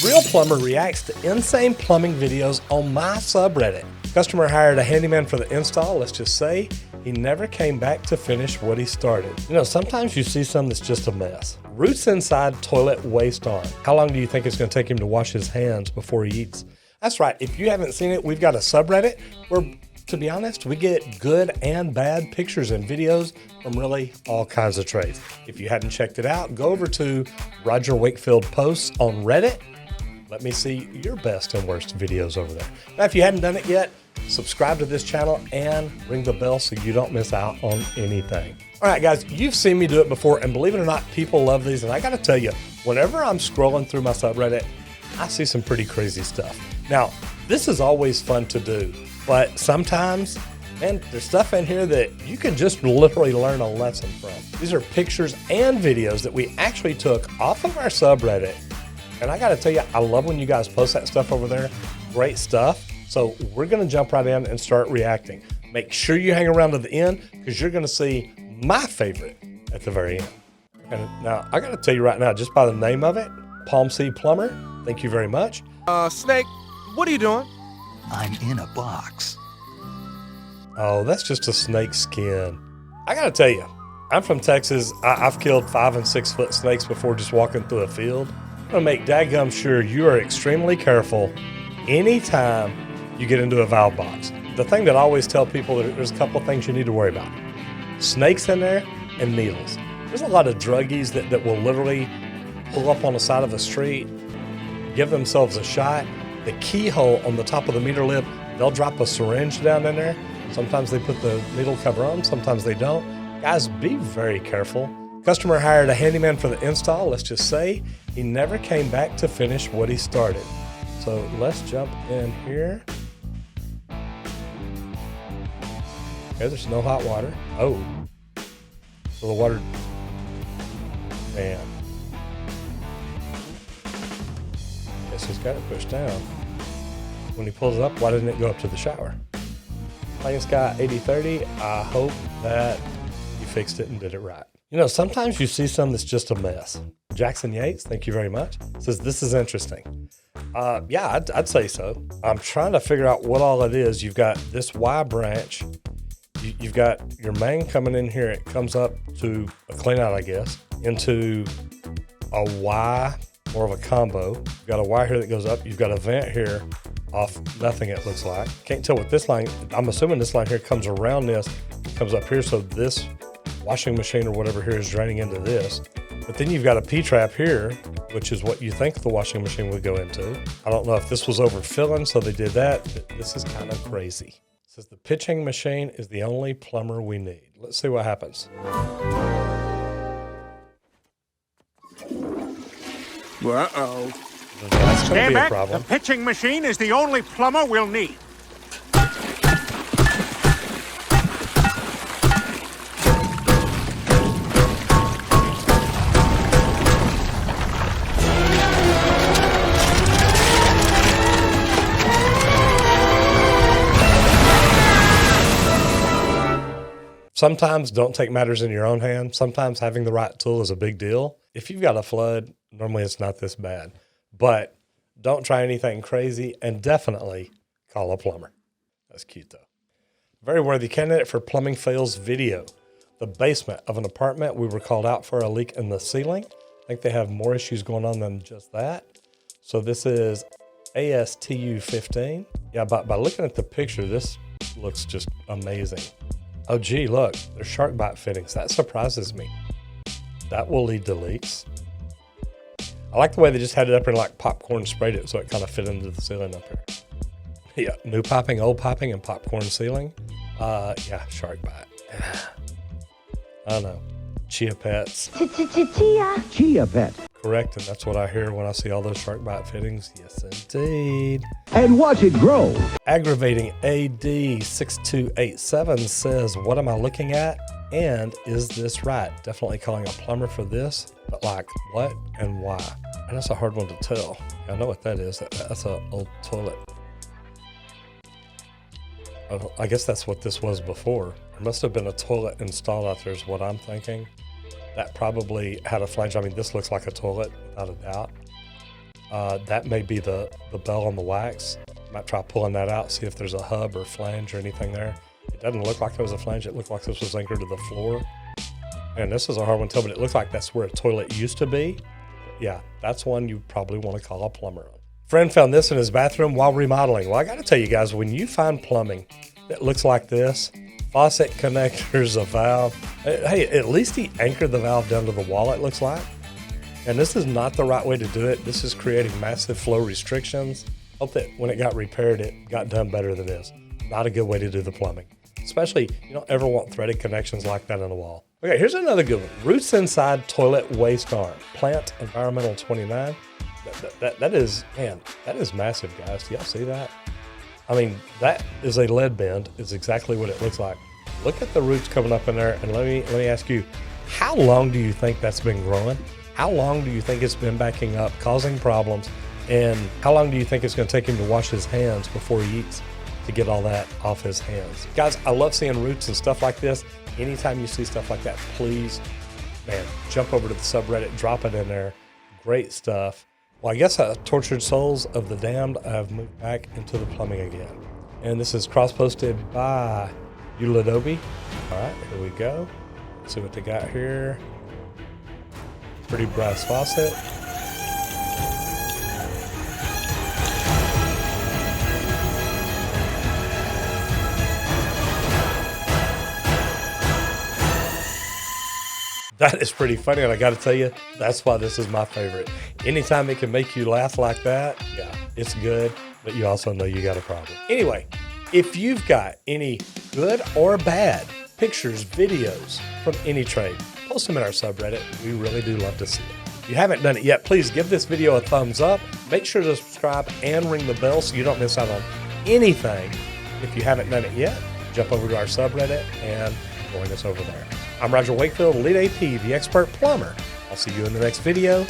Real Plumber reacts to insane plumbing videos on my subreddit. Customer hired a handyman for the install. Let's just say he never came back to finish what he started. You know, sometimes you see something that's just a mess. Roots inside, toilet waste on. How long do you think it's going to take him to wash his hands before he eats? That's right. If you haven't seen it, we've got a subreddit where, to be honest, we get good and bad pictures and videos from really all kinds of trades. If you hadn't checked it out, go over to Roger Wakefield posts on Reddit. Let me see your best and worst videos over there. Now, if you hadn't done it yet, subscribe to this channel and ring the bell so you don't miss out on anything. All right, guys, you've seen me do it before, and believe it or not, people love these. And I got to tell you, whenever I'm scrolling through my subreddit, I see some pretty crazy stuff. Now, this is always fun to do, but sometimes, man, there's stuff in here that you can just literally learn a lesson from. These are pictures and videos that we actually took off of our subreddit. And I gotta tell you, I love when you guys post that stuff over there. Great stuff. So we're gonna jump right in and start reacting. Make sure you hang around to the end because you're gonna see my favorite at the very end. And now I gotta tell you right now, just by the name of it, Palm Seed Plumber, thank you very much. Snake, what are you doing? I'm in a box. Oh, that's just a snake skin. I gotta tell you, I'm from Texas. I've killed 5 and 6 foot snakes before just walking through a field. I'm gonna make dadgum sure you are extremely careful anytime you get into a valve box. The thing that I always tell people, there's a couple of things you need to worry about. Snakes in there and needles. There's a lot of druggies that will literally pull up on the side of the street, give themselves a shot. The keyhole on the top of the meter lid, they'll drop a syringe down in there. Sometimes they put the needle cover on, sometimes they don't. Guys, be very careful. Customer hired a handyman for the install. Let's just say he never came back to finish what he started. So let's jump in here. Okay, there's no hot water. Oh, so the water, man. Guess he's got it pushed down. When he pulls it up, why didn't it go up to the shower? Plain Sky 8030, I hope that you fixed it and did it right. You know, sometimes you see something that's just a mess. Jackson Yates, thank you very much, says this is interesting. Yeah, I'd say so. I'm trying to figure out what all it is. You've got this Y branch. You've got your main coming in here. It comes up to a clean out, I guess, into a Y, more of a combo. You've got a Y here that goes up. You've got a vent here off nothing, it looks like. Can't tell what this line, I'm assuming this line here comes around this, comes up here. So this washing machine or whatever here is draining into this. But then you've got a P-trap here, which is what you think the washing machine would go into. I don't know if this was overfilling, so they did that. This is kind of crazy. It says the pitching machine is the only plumber we need. Let's see what happens. Uh-oh. That's going to be a Damn it, problem. the pitching machine is the only plumber we'll need. Sometimes don't take matters in your own hand. Sometimes having the right tool is a big deal. If you've got a flood, normally it's not this bad. But don't try anything crazy, and definitely call a plumber. That's cute, though. Very worthy candidate for plumbing fails video. The basement of an apartment. We were called out for a leak in the ceiling. I think they have more issues going on than just that. So this is ASTU 15. Yeah, by looking at the picture, this looks just amazing. Oh, gee, look, there's shark bite fittings. That surprises me. That will lead to leaks. I like the way they just had it up here like popcorn sprayed it so it kind of fit into the ceiling up here. Yeah, new piping, old piping, and popcorn ceiling. Yeah, shark bite. I don't know. Chia pets. Chia pet. Correct, and that's what I hear when I see all those shark bite fittings. Yes, indeed. And watch it grow. Aggravating AD 6287 says, what am I looking at? And is this right? Definitely calling a plumber for this, but like what and why? And that's a hard one to tell. I know what that is. That's an old toilet. I guess that's what this was before. There must have been a toilet installed out there is what I'm thinking. That probably had a flange. I mean, this looks like a toilet without a doubt. That may be the bell on the wax. Might try pulling that out, see if there's a hub or flange or anything there. It doesn't look like there was a flange. It looked like this was anchored to the floor. And this is a hard one to tell, but it looks like that's where a toilet used to be. Yeah, that's one you probably want to call a plumber on. Friend found this in his bathroom while remodeling. Well, I got to tell you guys, when you find plumbing that looks like this, faucet connectors, a valve, hey, at least he anchored the valve down to the wall, it looks like. And this is not the right way to do it. This is creating massive flow restrictions. Hope that when it got repaired, it got done better than this. Not a good way to do the plumbing. Especially, you don't ever want threaded connections like that on the wall. Okay, here's another good one. Roots inside toilet waste arm. Plant Environmental 29. That is, man, that is massive, guys. Do y'all see that? I mean, that is a lead bend. It's exactly what it looks like. Look at the roots coming up in there, and let me ask you, how long do you think that's been growing? How long do you think it's been backing up, causing problems? And how long do you think it's going to take him to wash his hands before he eats to get all that off his hands? Guys, I love seeing roots and stuff like this. Anytime you see stuff like that, please, man, jump over to the subreddit, drop it in there. Great stuff. Well, I guess Tortured Souls of the Damned, I've moved back into the plumbing again. And this is cross-posted by Ulidobi. All right, here we go. Let's see what they got here. Pretty brass faucet. That is pretty funny, and I got to tell you, that's why this is my favorite. Anytime it can make you laugh like that, yeah, it's good, but you also know you got a problem. Anyway, if you've got any good or bad pictures, videos from any trade, post them in our subreddit. We really do love to see it. If you haven't done it yet, please give this video a thumbs up. Make sure to subscribe and ring the bell so you don't miss out on anything. If you haven't done it yet, jump over to our subreddit and join us over there. I'm Roger Wakefield, Lead AP, the expert plumber. I'll see you in the next video.